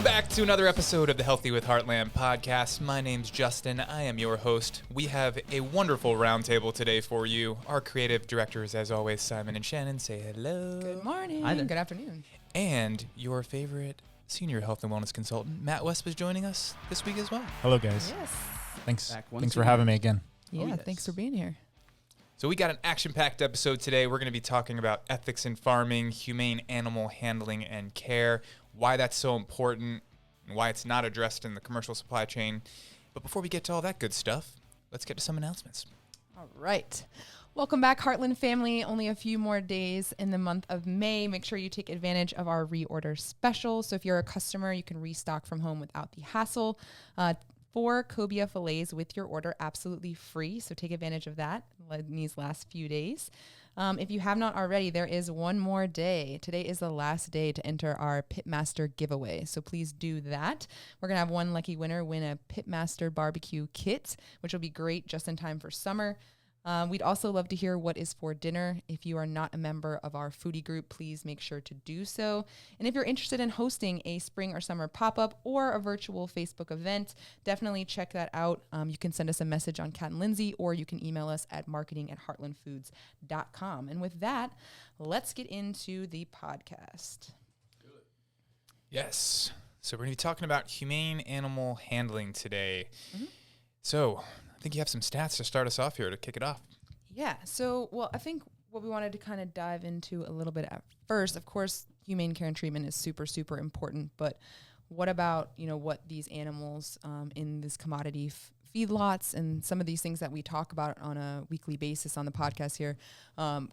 back to another episode of the Healthy with Heartland podcast. My name's Justin. I am your host. We have a wonderful roundtable today for you. Our creative directors, as always, Simon and Shannon. Say hello. Good morning. Hi there. Good afternoon. And your favorite senior health and wellness consultant, Matt Wesp, is joining us this week as well. Hello, guys. Yes. Thanks for having me again. Yeah, yes. Thanks for being here. So we got an action-packed episode today. We're going to be talking about ethics in farming, humane animal handling and care, why that's so important, and why it's not addressed in the commercial supply chain. But before we get to all that good stuff, let's get to some announcements. All right. Welcome back, Heartland family. Only a few more days in the month of May. Make sure you take advantage of our reorder special. So if you're a customer, you can restock from home without the hassle. 4 cobia fillets with your order absolutely free. So take advantage of that in these last few days. If you have not already, there is one more day. Today is the last day to enter our Pitmaster giveaway. So please do that. We're going to have one lucky winner win a Pitmaster barbecue kit, which will be great just in time for summer. We'd also love to hear what is for dinner. If you are not a member of our foodie group, please make sure to do so. And if you're interested in hosting a spring or summer pop-up or a virtual Facebook event, definitely check that out. You can send us a message on Kat and Lindsay, or you can email us at marketing@heartlandfoods.com. And with that, let's get into the podcast. Yes. So we're going to be talking about humane animal handling today. Mm-hmm. So I think you have some stats to start us off here to kick it off. Yeah. So, I think what we wanted to kind of dive into a little bit at first, of course, humane care and treatment is super, super important. But what about, what these animals in this commodity feedlots and some of these things that we talk about on a weekly basis on the podcast here,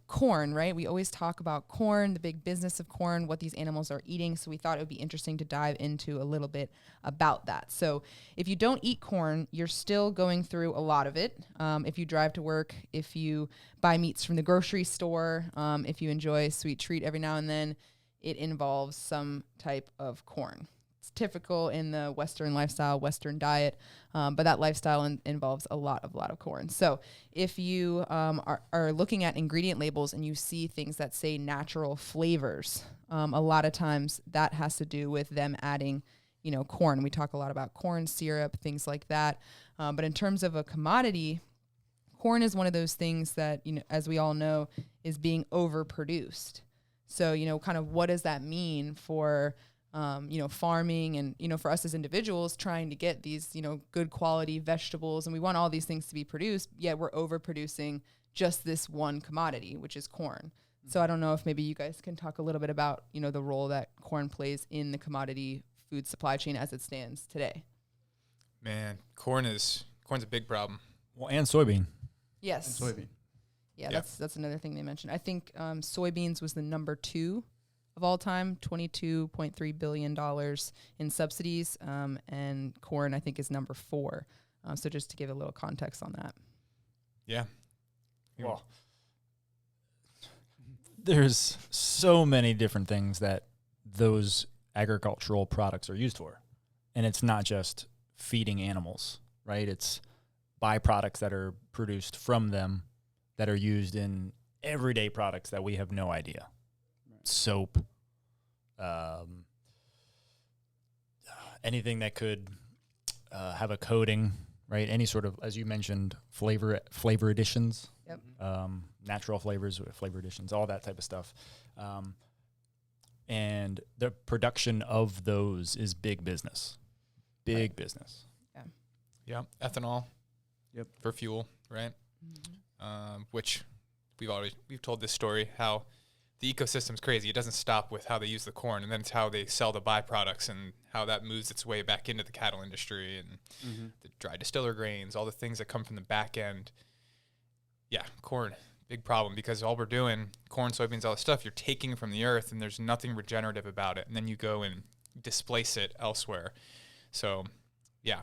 corn, right? We always talk about corn, the big business of corn, what these animals are eating. So we thought it would be interesting to dive into a little bit about that. So if you don't eat corn, you're still going through a lot of it. If you drive to work, if you buy meats from the grocery store, if you enjoy a sweet treat every now and then, it involves some type of corn. It's typical in the Western lifestyle, Western diet, but that lifestyle involves a lot of corn. So if you are looking at ingredient labels and you see things that say natural flavors, a lot of times that has to do with them adding, corn. We talk a lot about corn syrup, things like that. But in terms of a commodity, corn is one of those things that, as we all know, is being overproduced. So, kind of what does that mean for farming and, for us as individuals trying to get these, good quality vegetables, and we want all these things to be produced, yet we're overproducing just this one commodity, which is corn. Mm-hmm. So I don't know if maybe you guys can talk a little bit about, the role that corn plays in the commodity food supply chain as it stands today. Man, corn's a big problem. Well, and soybean. Yes. And soybean. Yeah, that's another thing they mentioned. I think soybeans was the number 2 of all time, $22.3 billion in subsidies, and corn, I think, is number 4. So just to give a little context on that. Yeah. Well, there's so many different things that those agricultural products are used for. And it's not just feeding animals, right? It's byproducts that are produced from them that are used in everyday products that we have no idea. Soap, anything that could have a coating, right? Any sort of, as you mentioned, flavor additions, Yep. Natural flavors, flavor additions, all that type of stuff. And the production of those is big business. Big business. Yeah. Ethanol. Yep. For fuel, right? Mm-hmm. Which we've told this story, how the ecosystem's crazy. It doesn't stop with how they use the corn, and then it's how they sell the byproducts and how that moves its way back into the cattle industry and the dry distiller grains, all the things that come from the back end. Yeah, corn, big problem, because all we're doing, corn, soybeans, all this stuff, you're taking from the earth, and there's nothing regenerative about it, and then you go and displace it elsewhere. So, yeah.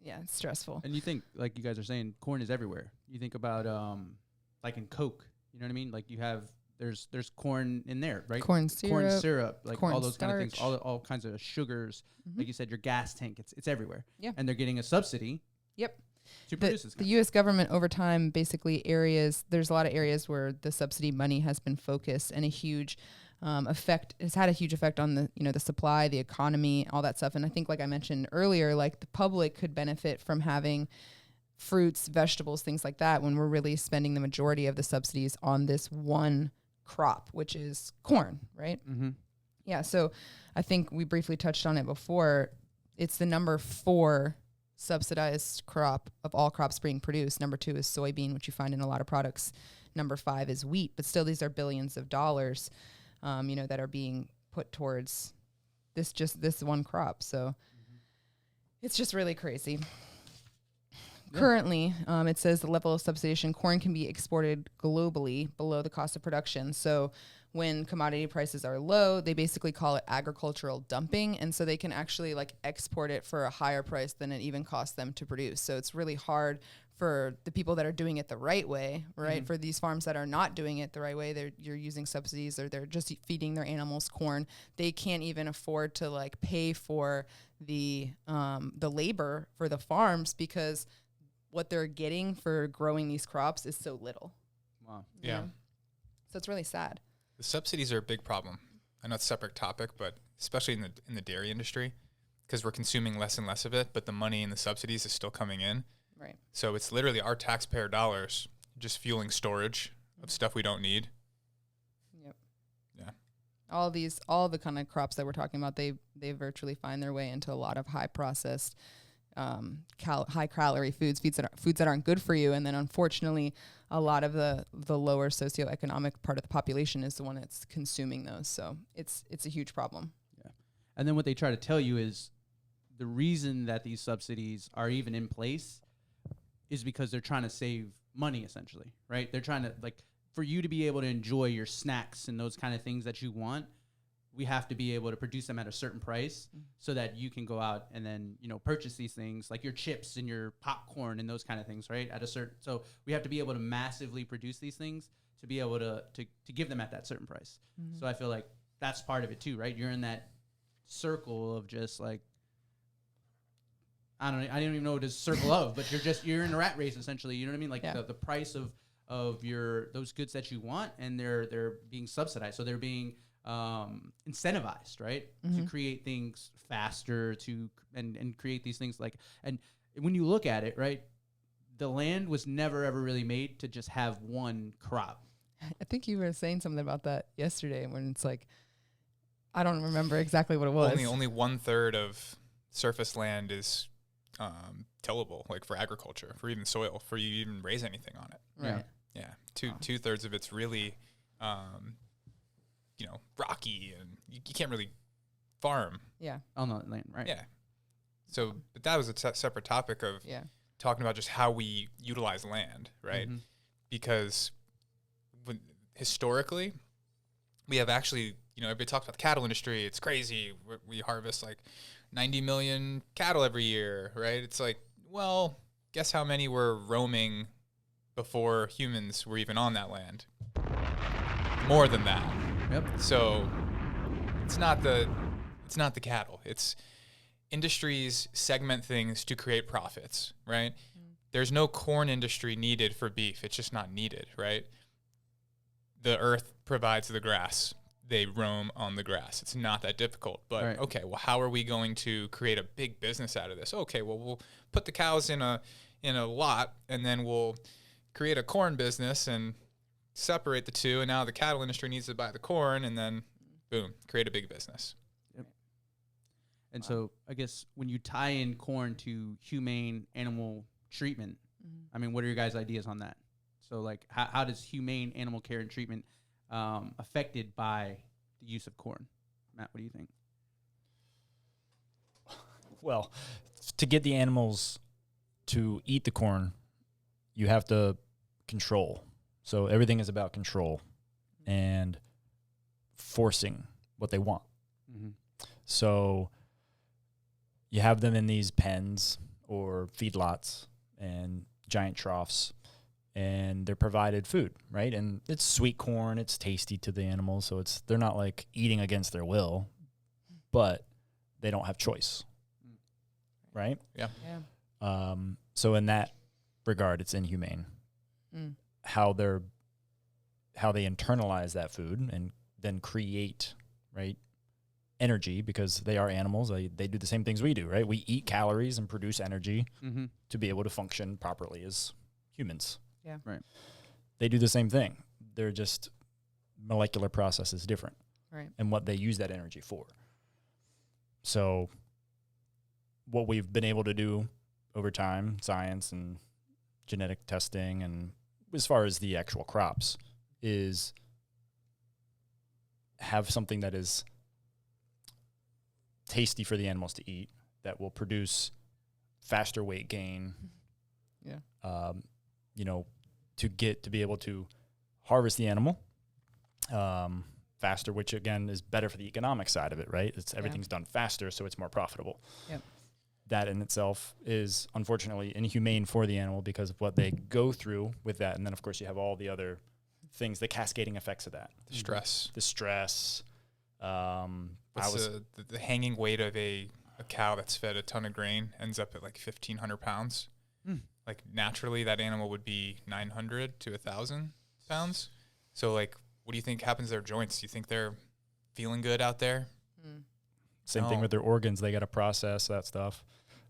Yeah, it's stressful. And you think, like you guys are saying, corn is everywhere. You think about, like in Coke, you know what I mean? Like you have, there's corn in there, right? Corn syrup, like corn all those kind of things, starch. all kinds of sugars. Like you said, your gas tank, it's everywhere. Yeah. And they're getting a subsidy. Yep. To produce this. The U.S. government over time, basically there's a lot of areas where the subsidy money has been focused, and a huge has had a huge effect on the supply, the economy, all that stuff. And I think, like I mentioned earlier, like the public could benefit from having fruits, vegetables, things like that, when we're really spending the majority of the subsidies on this one crop, which is corn, right? Mm-hmm. Yeah. So I think we briefly touched on it before. It's the number 4 subsidized crop of all crops being produced. Number 2 is soybean, which you find in a lot of products. Number 5 is wheat, but still these are billions of dollars, that are being put towards this one crop. So it's just really crazy. Yeah. Currently, it says the level of subsidization corn can be exported globally below the cost of production. So when commodity prices are low, they basically call it agricultural dumping. And so they can actually like export it for a higher price than it even costs them to produce. So it's really hard for the people that are doing it the right way, right? Mm-hmm. For these farms that are not doing it the right way, you're using subsidies, or they're just feeding their animals corn. They can't even afford to like pay for the labor for the farms, because what they're getting for growing these crops is so little. Wow. Yeah. You know? So it's really sad. The subsidies are a big problem. I know it's a separate topic, but especially in the dairy industry, because we're consuming less and less of it, but the money in the subsidies is still coming in. Right. So it's literally our taxpayer dollars just fueling storage of stuff we don't need. Yep. Yeah. All the kind of crops that we're talking about, they virtually find their way into a lot of high processed, high calorie foods that aren't good for you. And then unfortunately, a lot of the lower socioeconomic part of the population is the one that's consuming those. So it's a huge problem. Yeah. And then what they try to tell you is the reason that these subsidies are even in place is because they're trying to save money, essentially, right? They're trying to, like, for you to be able to enjoy your snacks and those kind of things that you want, we have to be able to produce them at a certain price so that you can go out and then, purchase these things like your chips and your popcorn and those kind of things, right? So we have to be able to massively produce these things to be able to give them at that certain price. Mm-hmm. So I feel like that's part of it too, right? You're in that circle of just like, I don't even know what it's a circle of, but you're in a rat race essentially. You know what I mean? Like the price of those goods that you want, and they're being subsidized. So they're being incentivized, right? Mm-hmm. To create things faster, and create these things and when you look at it, right, the land was never ever really made to just have one crop. I think you were saying something about that yesterday, when it's like, I don't remember exactly what it was. Only 1/3 of surface land is tillable, like for agriculture, for even soil, for you to even raise anything on it. Right. Yeah. Two-thirds of it's really rocky, and you can't really farm. Yeah. On the land, right? Yeah. So, but that was a separate topic of talking about just how we utilize land, right? Mm-hmm. Because historically, we have actually, everybody talks about the cattle industry. It's crazy. We harvest like 90 million cattle every year, right? It's like, well, guess how many were roaming before humans were even on that land? More than that. Yep. So it's not the cattle. It's industries segment things to create profits, right? Mm. There's no corn industry needed for beef. It's just not needed, right? The earth provides the grass. They roam on the grass. It's not that difficult. But right. Okay, well, how are we going to create a big business out of this? Okay, well, we'll put the cows in a lot, and then we'll create a corn business and separate the two, and now the cattle industry needs to buy the corn, and then boom, create a big business. Yep. And so I guess when you tie in corn to humane animal treatment, I mean, what are your guys' ideas on that? So like how does humane animal care and treatment affected by the use of corn? Matt, what do you think? Well, to get the animals to eat the corn, you have to control. So everything is about control and forcing what they want. Mm-hmm. So you have them in these pens or feedlots and giant troughs, and they're provided food, right? And it's sweet corn, it's tasty to the animals, so they're not like eating against their will, but they don't have choice, right? Yeah. So in that regard, it's inhumane. How they internalize that food and then create, right, energy, because they are animals. They do the same things we do, right? We eat calories and produce energy to be able to function properly as humans. Yeah. Right. They do the same thing. They're just molecular processes different. Right. And what they use that energy for. So what we've been able to do over time, science and genetic testing, and as far as the actual crops, is have something that is tasty for the animals to eat, that will produce faster weight gain. Yeah. You know, to be able to harvest the animal faster, which again is better for the economic side of it, right? Everything's done faster, so it's more profitable. Yep. That in itself is unfortunately inhumane for the animal because of what they go through with that. And then of course you have all the other things, the cascading effects of that. The stress. The stress. What's the hanging weight of a cow that's fed a ton of grain ends up at like 1,500 pounds. Like naturally that animal would be 900 to 1,000 pounds. So like, what do you think happens to their joints? Do you think they're feeling good out there? Same thing with their organs. They got to process that stuff.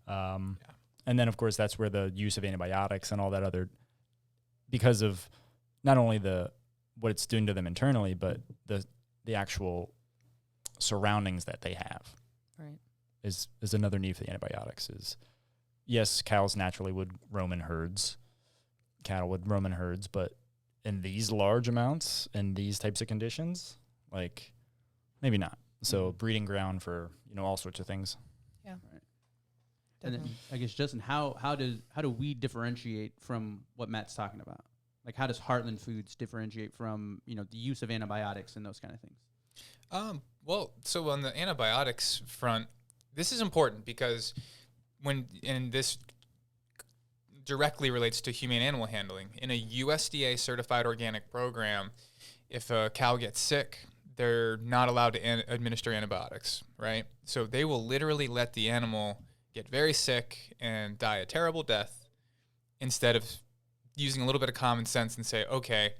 And then of course that's where the use of antibiotics and all that other, because of not only what it's doing to them internally, but the actual surroundings that they have. Right. Is another need for the antibiotics. Is yes, cows naturally would roam in herds, cattle would roam in herds, but in these large amounts and these types of conditions, like maybe not. So breeding ground for all sorts of things. Yeah. Right. And then I guess Justin, how do we differentiate from what Matt's talking about? Like how does Heartland Foods differentiate from the use of antibiotics and those kind of things? Well, so on the antibiotics front, this is important because this directly relates to humane animal handling. In a USDA certified organic program, if a cow gets sick, they're not allowed to administer antibiotics, right? So they will literally let the animal get very sick and die a terrible death instead of using a little bit of common sense and say, okay,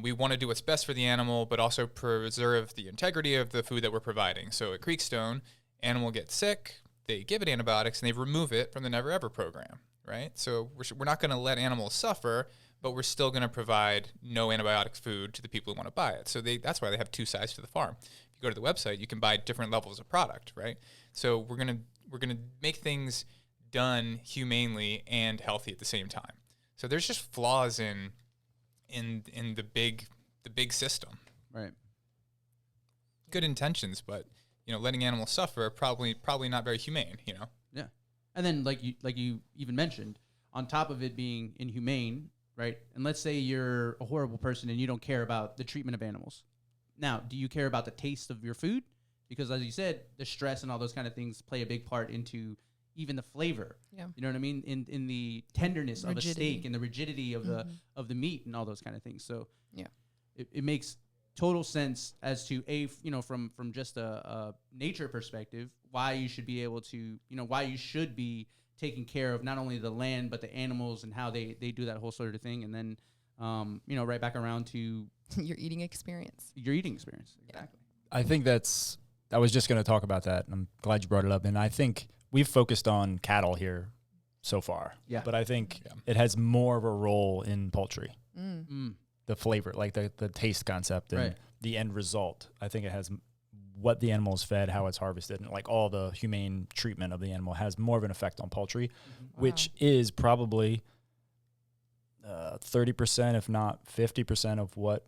we want to do what's best for the animal, but also preserve the integrity of the food that we're providing. So at Creekstone, animal gets sick, they give it antibiotics, and they remove it from the Never Ever program, right? So we're not going to let animals suffer, but we're still going to provide no antibiotic food to the people who want to buy it. So that's why they have two sides to the farm. If you go to the website, you can buy different levels of product, right? So we're gonna make things done humanely and healthy at the same time. So there's just flaws in the big system. Right. Good intentions, but letting animals suffer probably not very humane. Yeah. And then like you even mentioned, on top of it being inhumane, right? And let's say you're a horrible person and you don't care about the treatment of animals. Now, do you care about the taste of your food? Because as you said, the stress and all those kind of things play a big part into even the flavor. Yeah. You know what I mean? In the tenderness of a steak and the rigidity of the meat and all those kind of things. So yeah, it makes total sense as to from just a nature perspective, why you should be able to, why you should be taking care of not only the land but the animals and how they do that whole sort of thing. And then right back around to your eating experience. Exactly. I think I was just going to talk about that, and I'm glad you brought it up. And I think we've focused on cattle here so far. Yeah. But I think it has more of a role in poultry. The flavor, like the taste concept and the end result. I think it has what the animal is fed, how it's harvested, and like all the humane treatment of the animal has more of an effect on poultry, which is probably 30%, if not 50% of what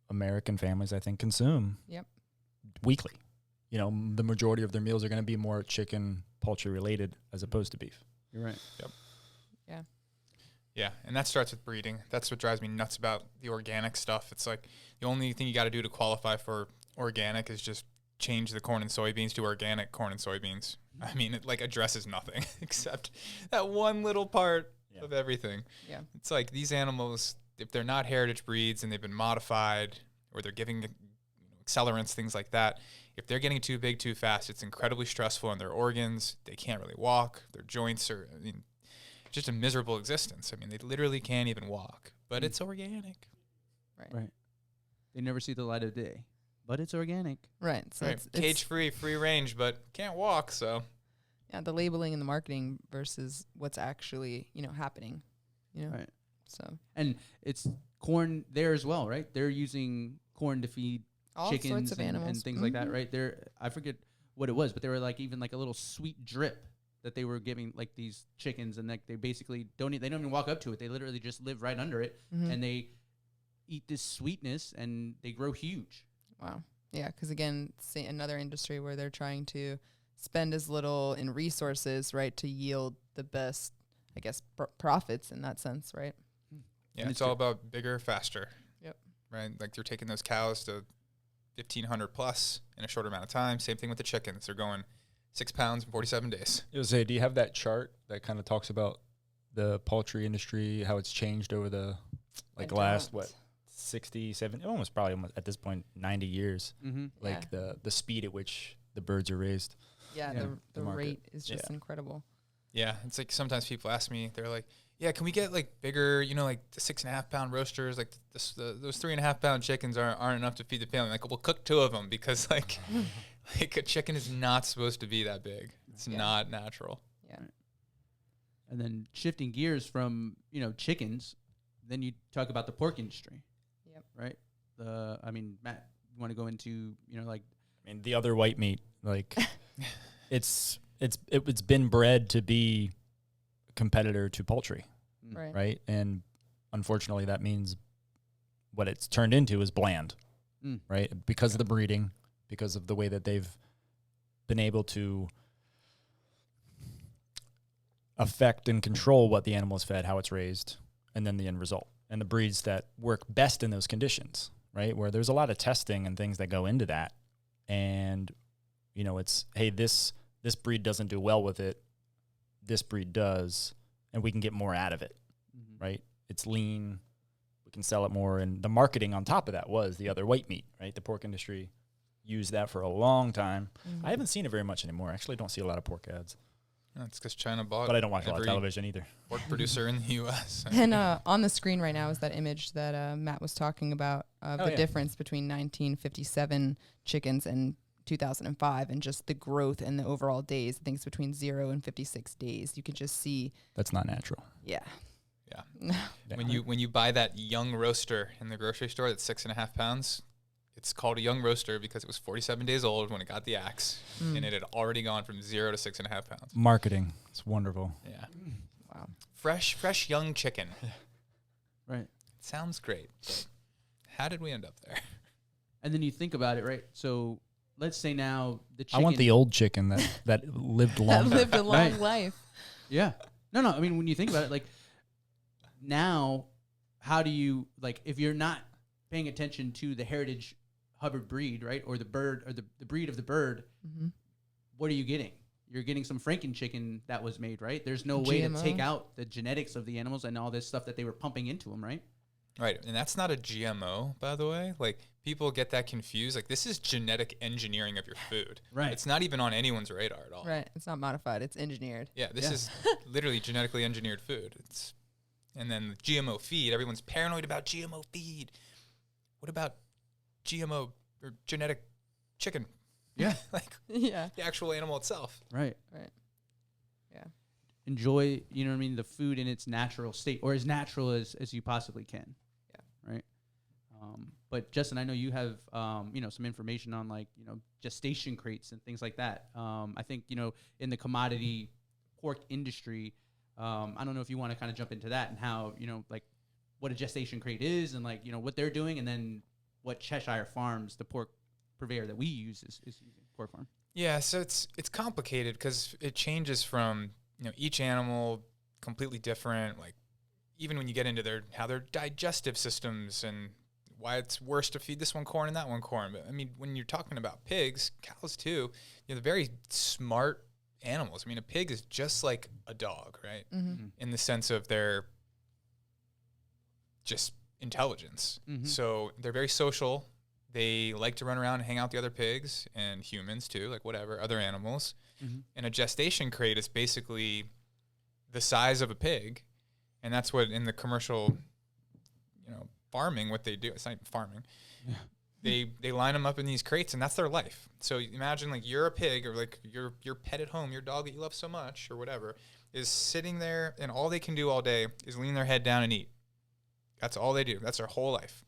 American families, I think, consume weekly. The majority of their meals are going to be more chicken, poultry related as opposed to beef. You're right. Yep. Yeah. Yeah, and that starts with breeding. That's what drives me nuts about the organic stuff. It's like the only thing you got to do to qualify for organic is just change the corn and soybeans to organic corn and soybeans. I mean, it like addresses nothing except that one little part of everything. Yeah. It's like these animals, if they're not heritage breeds and they've been modified or they're giving accelerants, things like that, if they're getting too big too fast, it's incredibly stressful on their organs. They can't really walk. Their joints are, just a miserable existence. I mean, they literally can't even walk, but it's organic. Right. They never see the light of day, but it's organic. Right. So Right. Cage free, free range, but can't walk. So yeah, the labeling and the marketing versus what's actually, happening, Right. So And it's corn there as well, right? They're using corn to feed all chickens sorts of animals and things like that, right? I forget what it was, but they were like even like a little sweet drip that they were giving like these chickens, and like they basically don't even walk up to it. They literally just live right under it, and they eat this sweetness and they grow huge. Wow. Yeah, because again, see another industry where they're trying to spend as little in resources, right, to yield the best, I guess, profits in that sense, right? yeah, it's all about bigger, faster. Yep. Right. Like they're taking those cows to 1,500 plus in a shorter amount of time. Same thing with the chickens. They're going 6 pounds in 47 days. I was say, do you have that chart that kind of talks about the poultry industry, how it's changed over the last 60, 70, almost at this point 90 years? Like the speed at which the birds are raised. Yeah, the rate is just incredible. Yeah, it's like sometimes people ask me, they're like, yeah, can we get like bigger, like the 6.5 pound roasters, like those 3.5 pound chickens aren't enough to feed the family. Like, we'll cook 2 of them because like a chicken is not supposed to be that big. It's not natural. Yeah. And then shifting gears from, chickens, then you talk about the pork industry. Yep. Right? Matt, you want to go into, the other white meat, like it's been bred to be a competitor to poultry, right? And unfortunately, that means what it's turned into is bland, right? Because of the breeding, because of the way that they've been able to affect and control what the animal is fed, how it's raised, and then the end result. And the breeds that work best in those conditions, right? Where there's a lot of testing and things that go into that. And, it's, hey, this breed doesn't do well with it. This breed does, and we can get more out of it, right? It's lean. We can sell it more. And the marketing on top of that was the other white meat, right? The pork industry used that for a long time. I haven't seen it very much anymore. I actually don't see a lot of pork ads. That's because China bought. But I don't watch a lot of television either. Pork producer in the U.S. And on the screen right now is that image that Matt was talking about of the difference between 1957 chickens and 2005, and just the growth and the overall days. I think it's between 0 and 56 days. You can just see. That's not natural. Yeah. Yeah. When you buy that young roaster in the grocery store that's 6.5 pounds, it's called a young roaster because it was 47 days old when it got the axe, and it had already gone from 0 to 6.5 pounds. Marketing. It's wonderful. Yeah. Wow. Fresh young chicken. Right. Sounds great. But how did we end up there? And then you think about it, right? So let's say now the chicken. I want the old chicken that lived long. That lived a long life. Yeah. No. I mean, when you think about it, like now, how do you, like, if you're not paying attention to the heritage Hubbard breed, right? Or the bird, or the breed of the bird, what are you getting? You're getting some Franken chicken that was made, right? There's no way to take out the genetics of the animals and all this stuff that they were pumping into them, right? Right. And that's not a GMO, by the way. Like, people get that confused. Like, this is genetic engineering of your food. Right. It's not even on anyone's radar at all. Right. It's not modified. It's engineered. Yeah. This is literally genetically engineered food. And then the GMO feed. Everyone's paranoid about GMO feed. What about GMO or genetic chicken? Yeah. Like, Yeah. the actual animal itself. Right. Yeah. Enjoy, the food in its natural state, or as natural as you possibly can. Yeah. Right. But Justin, I know you have, some information on gestation crates and things like that. I think, in the commodity pork industry, I don't know if you want to kind of jump into that and how, what a gestation crate is and what they're doing, and then what Cheshire Farms, the pork purveyor that we use, is using, Pork Farm. Yeah, so it's complicated because it changes from each animal completely different. Like, even when you get into how their digestive systems and why it's worse to feed this one corn and that one corn. But I mean, when you're talking about pigs, cows too, they're very smart animals. I mean, a pig is just like a dog, right? In the sense of their just intelligence. So they're very social. They like to run around and hang out with the other pigs and humans too, like whatever, other animals. And a gestation crate is basically the size of a pig. And that's what in the commercial, farming, what they do, it's not even farming. Yeah. They line them up in these crates, and that's their life. So imagine like you're a pig, or like your pet at home, your dog that you love so much, or whatever, is sitting there, and all they can do all day is lean their head down and eat. That's all they do. That's their whole life.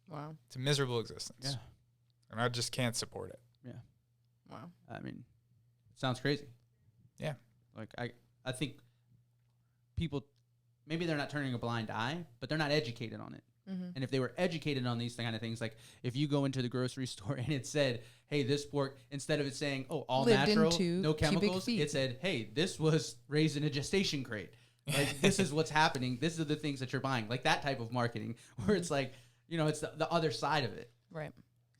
Wow. It's a miserable existence. Yeah. And I just can't support it. Yeah. Wow. I mean, it sounds crazy. Yeah. Like I think people, maybe they're not turning a blind eye, but they're not educated on it. Mm-hmm. And if they were educated on these kind of things, like if you go into the grocery store and it said, hey, this pork, instead of it saying, oh, all Lived natural, in no 2 cubic chemicals, feet. it said, hey, this was raised in a gestation crate. Like, this is what's happening. This are the things that you're buying. Like that type of marketing where it's like, you know, it's the other side of it. Right.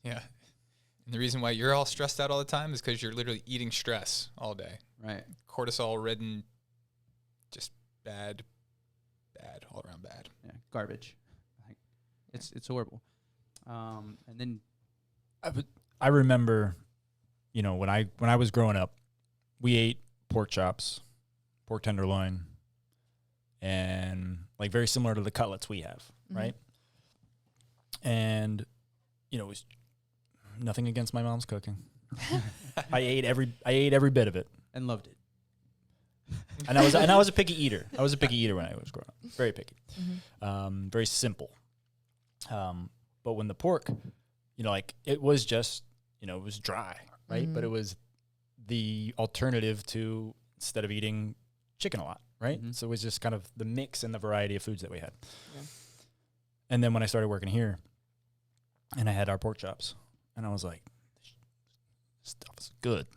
Yeah. And the reason why you're all stressed out all the time is because you're literally eating stress all day. Right. Cortisol ridden, just bad, all around bad. Yeah. Garbage. Like, it's horrible. And then I remember, you know, when I was growing up, we ate pork chops, pork tenderloin, and like very similar to the cutlets we have, right? And, you know, it was nothing against my mom's cooking. I ate every bit of it and loved it. And I was a picky eater. I was a picky eater when I was growing up. Very picky. Very simple. But when the pork, you know, like it was just, you know, it was dry, right? But it was the alternative to, instead of eating chicken a lot, right? So it was just kind of the mix and the variety of foods that we had. Yeah. And then when I started working here and I had our pork chops, and I was like, this stuff is good.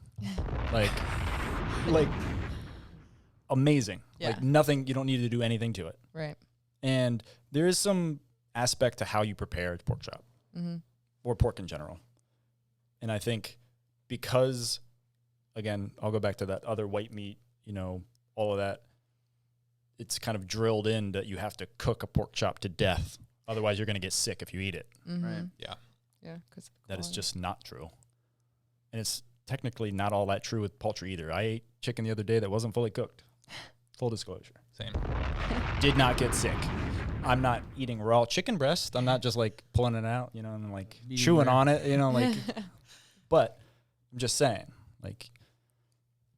like amazing. Yeah. Like nothing, you don't need to do anything to it. Right. And there is some aspect to how you prepare a pork chop or pork in general. And I think because, again, I'll go back to that other white meat, you know, all of that. It's kind of drilled in that you have to cook a pork chop to death. Otherwise, you're going to get sick if you eat it. Right. Yeah. Yeah. Cause that is just not true. And it's technically not all that true with poultry either. I ate chicken the other day that wasn't fully cooked. Full disclosure. Same. Did not get sick. I'm not eating raw chicken breast. I'm not just like pulling it out, you know, and like chewing on it, you know, like, but I'm just saying, like,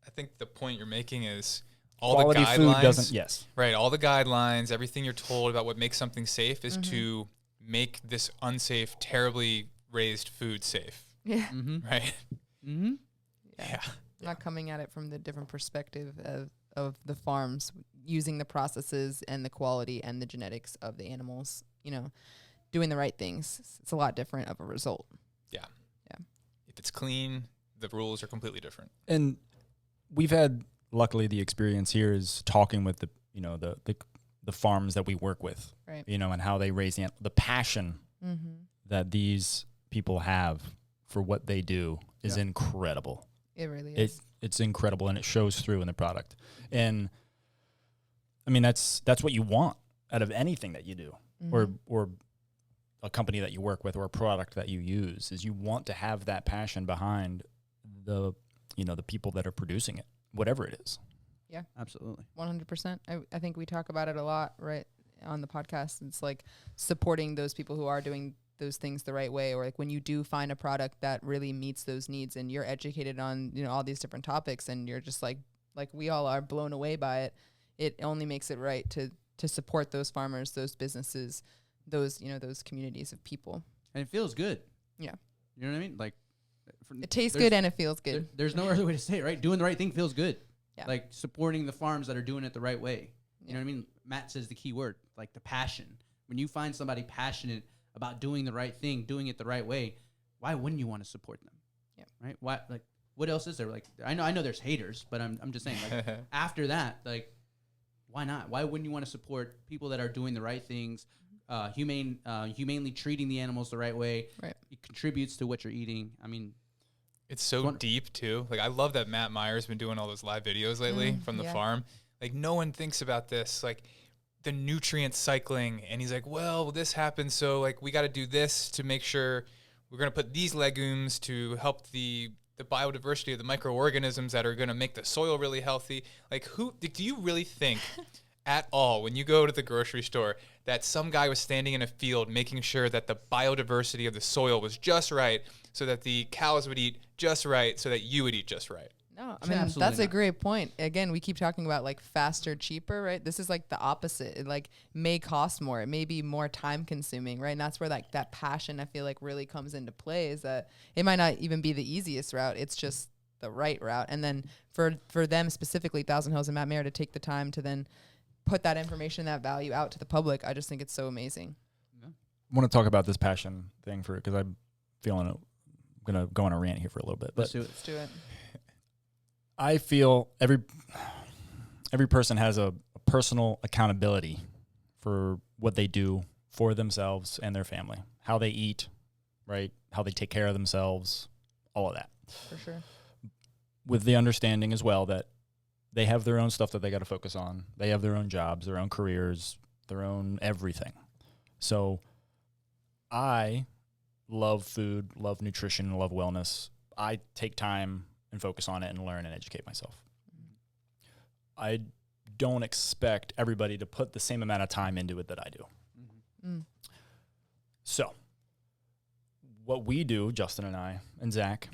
I think the point you're making is all quality the food guidelines. Doesn't, yes. Right. All the guidelines, everything you're told about what makes something safe is to make this unsafe, terribly raised food safe. Yeah. Right. Yeah. Not coming at it from the different perspective of the farms, using the processes and the quality and the genetics of the animals, you know, doing the right things. It's a lot different of a result. Yeah. If it's clean, the rules are completely different. And we've had, luckily, the experience here is talking with the, you know, the farms that we work with, right? You know, and how they raise the passion that these people have for what they do is incredible. It really is. It's incredible, and it shows through in the product. And I mean, that's what you want out of anything that you do, or a company that you work with, or a product that you use, is you want to have that passion behind the, you know, the people that are producing it, whatever it is. Yeah, absolutely. 100%. I think we talk about it a lot, right, on the podcast. It's like supporting those people who are doing those things the right way, or like when you do find a product that really meets those needs and you're educated on, you know, all these different topics, and you're just like we all are blown away by it. It only makes it right to support those farmers, those businesses, those, you know, those communities of people. And it feels good. Yeah. You know what I mean? Like, it tastes good and it feels good. There's no other way to say it, right? Doing the right thing feels good. Yeah. Like supporting the farms that are doing it the right way. You know what I mean? Matt says the key word, like the passion. When you find somebody passionate about doing the right thing, doing it the right way, why wouldn't you want to support them? Yeah. Right? Why, like, what else is there? Like, I know there's haters, but I'm just saying, like, after that, like, why not? Why wouldn't you want to support people that are doing the right things, humanely treating the animals the right way? Right. It contributes to what you're eating. I mean, it's so deep too. Like, I love that Matt Meyer's been doing all those live videos lately from the farm. Like, no one thinks about this, like the nutrient cycling. And he's like, well, this happens, so like we got to do this to make sure we're going to put these legumes to help the biodiversity of the microorganisms that are going to make the soil really healthy. Like, do you really think at all when you go to the grocery store that some guy was standing in a field making sure that the biodiversity of the soil was just right so that the cows would eat just right so that you would eat just right. No, I mean, that's a great point. Again, we keep talking about like faster, cheaper, right? This is like the opposite. It like may cost more. It may be more time consuming, right? And that's where like that passion, I feel like, really comes into play, is that it might not even be the easiest route. It's just the right route. And then for them specifically, Thousand Hills and Matt Mayer, to take the time to then put that information, that value out to the public, I just think it's so amazing. I want to talk about this passion thing because I'm feeling I'm going to go on a rant here for a little bit. Let's do it. I feel every person has a personal accountability for what they do for themselves and their family, how they eat, right? How they take care of themselves, all of that. For sure. With the understanding as well that they have their own stuff that they got to focus on. They have their own jobs, their own careers, their own everything. So I love food, love nutrition, love wellness. I take time and focus on it and learn and educate myself. I don't expect everybody to put the same amount of time into it that I do. So what we do, Justin and I and Zach,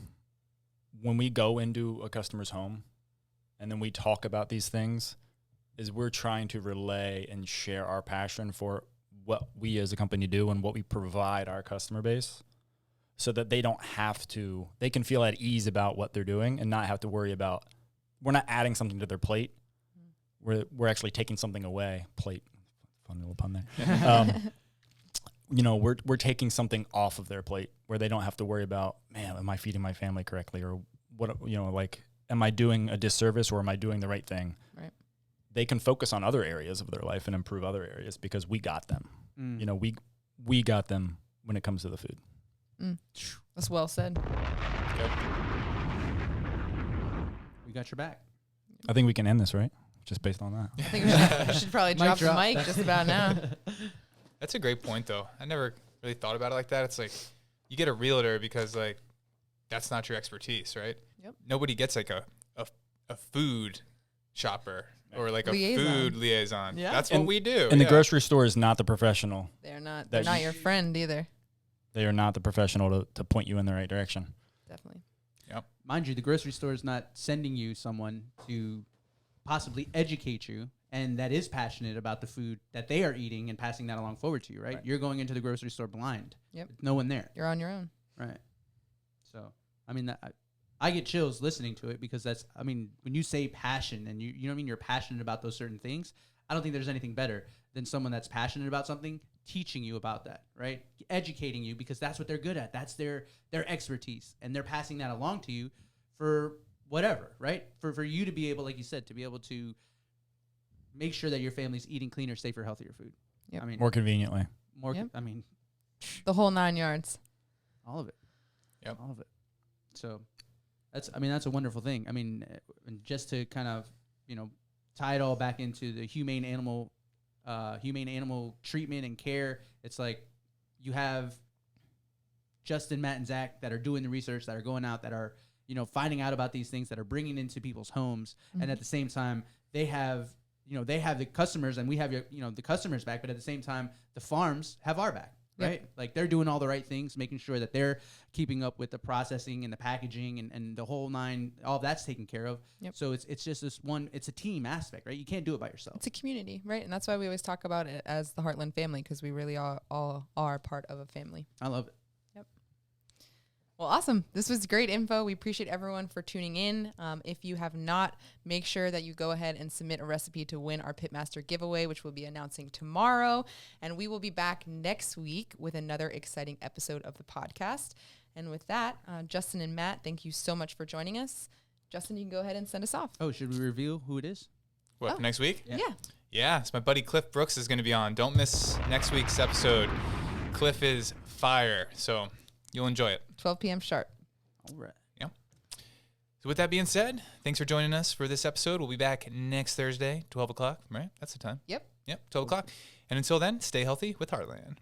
when we go into a customer's home and then we talk about these things, is we're trying to relay and share our passion for what we as a company do and what we provide our customer base, so that they don't have to, they can feel at ease about what they're doing and not have to worry about, we're not adding something to their plate. We're actually taking something away. Plate, fun little pun there. We're taking something off of their plate where they don't have to worry about, man, am I feeding my family correctly? Or what, am I doing a disservice or am I doing the right thing? Right. They can focus on other areas of their life and improve other areas because we got them. We got them when it comes to the food. That's well said. Yep. We got your back. I think we can end this, right? Just based on that. I think we should probably drop the mic just about now. That's a great point, though. I never really thought about it like that. It's like you get a realtor because, like, that's not your expertise, right? Yep. Nobody gets, like, a food shopper or, like, Liaison. a food liaison. Yeah. That's what we do. And the grocery store is not the professional. They're not your friend either. They are not the professional to point you in the right direction. Definitely. Yep. Mind you, the grocery store is not sending you someone to possibly educate you and that is passionate about the food that they are eating and passing that along forward to you, right? You're going into the grocery store blind. Yep. With no one there. You're on your own. Right. So, I mean, I get chills listening to it because when you say passion and you know what I mean, you're passionate about those certain things, I don't think there's anything better than someone that's passionate about something teaching you about that, right? Educating you, because that's what they're good at. That's their expertise, and they're passing that along to you for whatever, right? For you to be able, like you said, to be able to make sure that your family's eating cleaner, safer, healthier food. Yep. I mean, More conveniently. Yep. I mean, The whole 9 yards. all of it. Yep. All of it. So that's a wonderful thing. I mean, and just to kind of, tie it all back into the humane animal treatment and care. It's like you have Justin, Matt, and Zach that are doing the research, that are going out, that are, finding out about these things, that are bringing into people's homes. Mm-hmm. And at the same time, they have the customers, and we have the customers back, but at the same time, the farms have our back. Yep. Right? Like they're doing all the right things, making sure that they're keeping up with the processing and the packaging and the whole nine, all of that's taken care of. Yep. So it's just this one, it's a team aspect, right? You can't do it by yourself. It's a community, right? And that's why we always talk about it as the Heartland family, because we really all are part of a family. I love it. Well, awesome. This was great info. We appreciate everyone for tuning in. If you have not, make sure that you go ahead and submit a recipe to win our Pitmaster giveaway, which we'll be announcing tomorrow. And we will be back next week with another exciting episode of the podcast. And with that, Justin and Matt, thank you so much for joining us. Justin, you can go ahead and send us off. Oh, should we reveal who it is? What, next week? Yeah. Yeah, it's my buddy Cliff Brooks is going to be on. Don't miss next week's episode. Cliff is fire, so you'll enjoy it. 12 p.m. sharp. All right. Yeah. So with that being said, thanks for joining us for this episode. We'll be back next Thursday, 12 o'clock, right? That's the time. Yep. 12 o'clock. And until then, stay healthy with Heartland.